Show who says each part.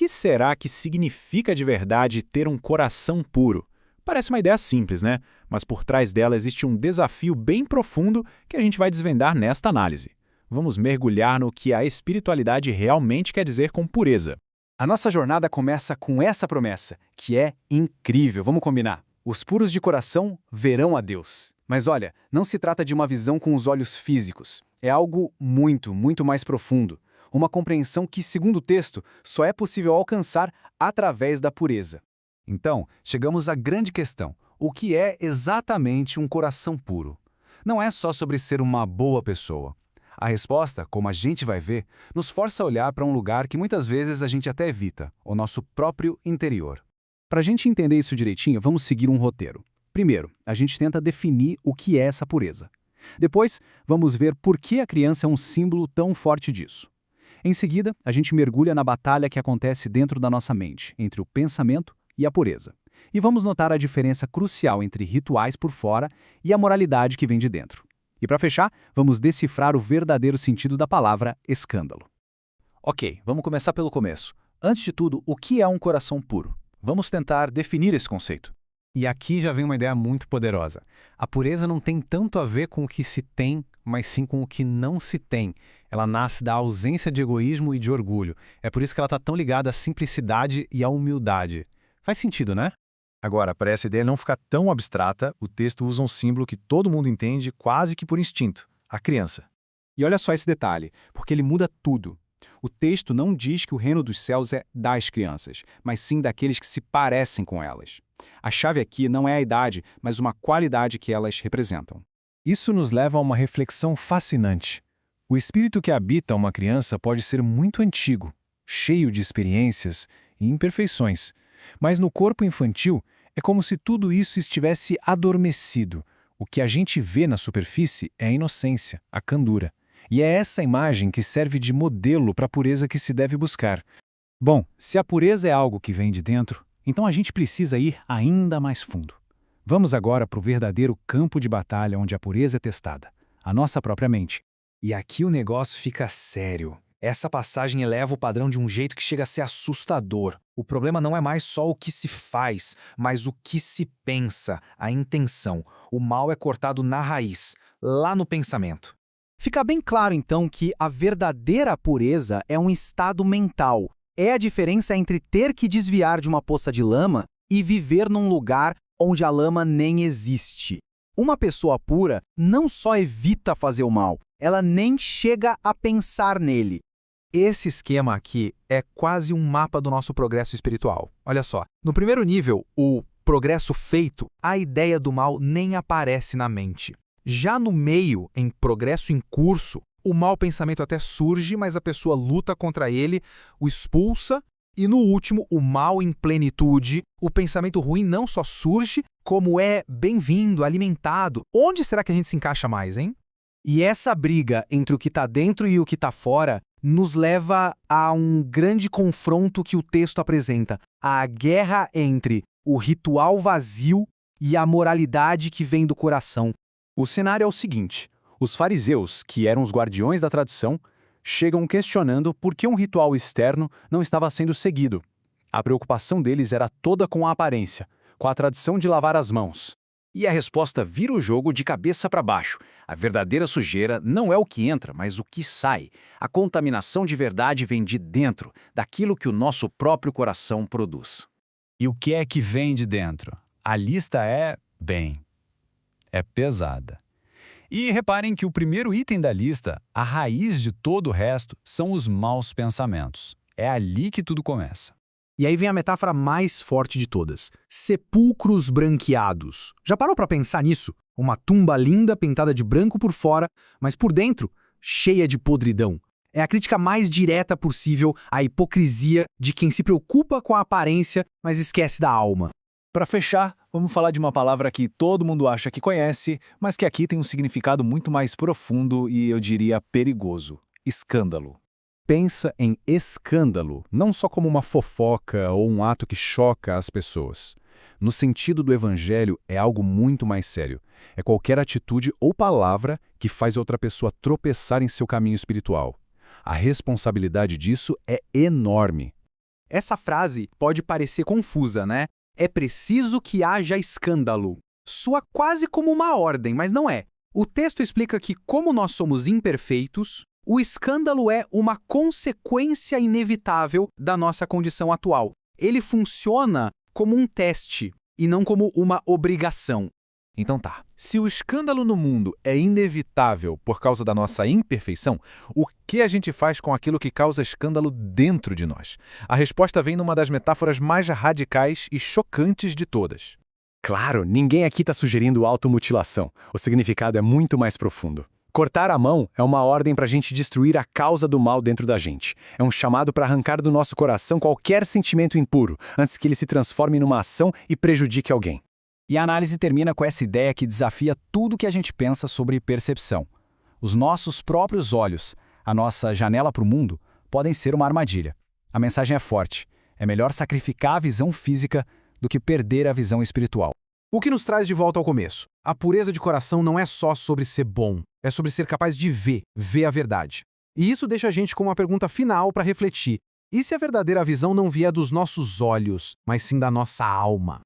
Speaker 1: que será que significa de verdade ter um coração puro? Parece uma ideia simples, né? Mas por trás dela existe um desafio bem profundo que a gente vai desvendar nesta análise. Vamos mergulhar no que a espiritualidade realmente quer dizer com pureza.
Speaker 2: A nossa jornada começa com essa promessa, que é incrível, vamos combinar. Os puros de coração verão a Deus. Mas olha, não se trata de uma visão com os olhos físicos. É algo muito, muito mais profundo. Uma compreensão que, segundo o texto, só é possível alcançar através da pureza.
Speaker 3: Então, chegamos à grande questão. O que é exatamente um coração puro? Não é só sobre ser uma boa pessoa. A resposta, como a gente vai ver, nos força a olhar para um lugar que muitas vezes a gente até evita, o nosso próprio interior.
Speaker 2: Para a gente entender isso direitinho, vamos seguir um roteiro. Primeiro, a gente tenta definir o que é essa pureza. Depois, vamos ver por que a criança é um símbolo tão forte disso. Em seguida, a gente mergulha na batalha que acontece dentro da nossa mente, entre o pensamento e a pureza. E vamos notar a diferença crucial entre rituais por fora e a moralidade que vem de dentro. E para fechar, vamos decifrar o verdadeiro sentido da palavra escândalo.
Speaker 1: Ok, vamos começar pelo começo. Antes de tudo, o que é um coração puro? Vamos tentar definir esse conceito.
Speaker 4: E aqui já vem uma ideia muito poderosa. A pureza não tem tanto a ver com o que se tem, mas sim com o que não se tem. Ela nasce da ausência de egoísmo e de orgulho. É por isso que ela está tão ligada à simplicidade e à humildade. Faz sentido, né?
Speaker 3: Agora, para essa ideia não ficar tão abstrata, o texto usa um símbolo que todo mundo entende quase que por instinto: a criança.
Speaker 2: E olha só esse detalhe, porque ele muda tudo. O texto não diz que o reino dos céus é das crianças, mas sim daqueles que se parecem com elas. A chave aqui não é a idade, mas uma qualidade que elas representam.
Speaker 3: Isso nos leva a uma reflexão fascinante. O espírito que habita uma criança pode ser muito antigo, cheio de experiências e imperfeições, mas no corpo infantil é como se tudo isso estivesse adormecido. O que a gente vê na superfície é a inocência, a candura. E é essa imagem que serve de modelo para a pureza que se deve buscar. Bom, se a pureza é algo que vem de dentro, então a gente precisa ir ainda mais fundo. Vamos agora para o verdadeiro campo de batalha onde a pureza é testada, a nossa própria mente.
Speaker 5: E aqui o negócio fica sério. Essa passagem eleva o padrão de um jeito que chega a ser assustador. O problema não é mais só o que se faz, mas o que se pensa, a intenção. O mal é cortado na raiz, lá no pensamento.
Speaker 2: Fica bem claro, então, que a verdadeira pureza é um estado mental. É a diferença entre ter que desviar de uma poça de lama e viver num lugar onde a lama nem existe. Uma pessoa pura não só evita fazer o mal, ela nem chega a pensar nele.
Speaker 5: Esse esquema aqui é quase um mapa do nosso progresso espiritual. Olha só, no primeiro nível, o progresso feito, a ideia do mal nem aparece na mente. Já no meio, em progresso em curso, o mau pensamento até surge, mas a pessoa luta contra ele, o expulsa. E no último, o mal em plenitude, o pensamento ruim não só surge, como é bem-vindo, alimentado. Onde será que a gente se encaixa mais, hein?
Speaker 2: E essa briga entre o que está dentro e o que está fora nos leva a um grande confronto que o texto apresenta. A guerra entre o ritual vazio e a moralidade que vem do coração.
Speaker 3: O cenário é o seguinte: os fariseus, que eram os guardiões da tradição, chegam questionando por que um ritual externo não estava sendo seguido. A preocupação deles era toda com a aparência, com a tradição de lavar as mãos. E a resposta vira o jogo de cabeça para baixo. A verdadeira sujeira não é o que entra, mas o que sai. A contaminação de verdade vem de dentro, daquilo que o nosso próprio coração produz.
Speaker 4: E o que é que vem de dentro? A lista é, é pesada. E reparem que o primeiro item da lista, a raiz de todo o resto, são os maus pensamentos. É ali que tudo começa.
Speaker 2: E aí vem a metáfora mais forte de todas. Sepulcros branqueados. Já parou para pensar nisso? Uma tumba linda pintada de branco por fora, mas por dentro, cheia de podridão. É a crítica mais direta possível à hipocrisia de quem se preocupa com a aparência, mas esquece da alma.
Speaker 3: Para fechar, vamos falar de uma palavra que todo mundo acha que conhece, mas que aqui tem um significado muito mais profundo e, eu diria, perigoso: escândalo. Pensa em escândalo, não só como uma fofoca ou um ato que choca as pessoas. No sentido do evangelho, é algo muito mais sério. É qualquer atitude ou palavra que faz outra pessoa tropeçar em seu caminho espiritual. A responsabilidade disso é enorme.
Speaker 5: Essa frase pode parecer confusa, né? É preciso que haja escândalo. Soa quase como uma ordem, mas não é. O texto explica que, como nós somos imperfeitos, o escândalo é uma consequência inevitável da nossa condição atual. Ele funciona como um teste e não como uma obrigação.
Speaker 6: Então tá, se o escândalo no mundo é inevitável por causa da nossa imperfeição, o que a gente faz com aquilo que causa escândalo dentro de nós? A resposta vem numa das metáforas mais radicais e chocantes de todas.
Speaker 3: Claro, ninguém aqui está sugerindo automutilação. O significado é muito mais profundo. Cortar a mão é uma ordem para a gente destruir a causa do mal dentro da gente. É um chamado para arrancar do nosso coração qualquer sentimento impuro, antes que ele se transforme numa ação e prejudique alguém.
Speaker 2: E a análise termina com essa ideia que desafia tudo que a gente pensa sobre percepção. Os nossos próprios olhos, a nossa janela para o mundo, podem ser uma armadilha. A mensagem é forte. É melhor sacrificar a visão física do que perder a visão espiritual.
Speaker 5: O que nos traz de volta ao começo. A pureza de coração não é só sobre ser bom, é sobre ser capaz de ver a verdade. E isso deixa a gente com uma pergunta final para refletir. E se a verdadeira visão não vier dos nossos olhos, mas sim da nossa alma?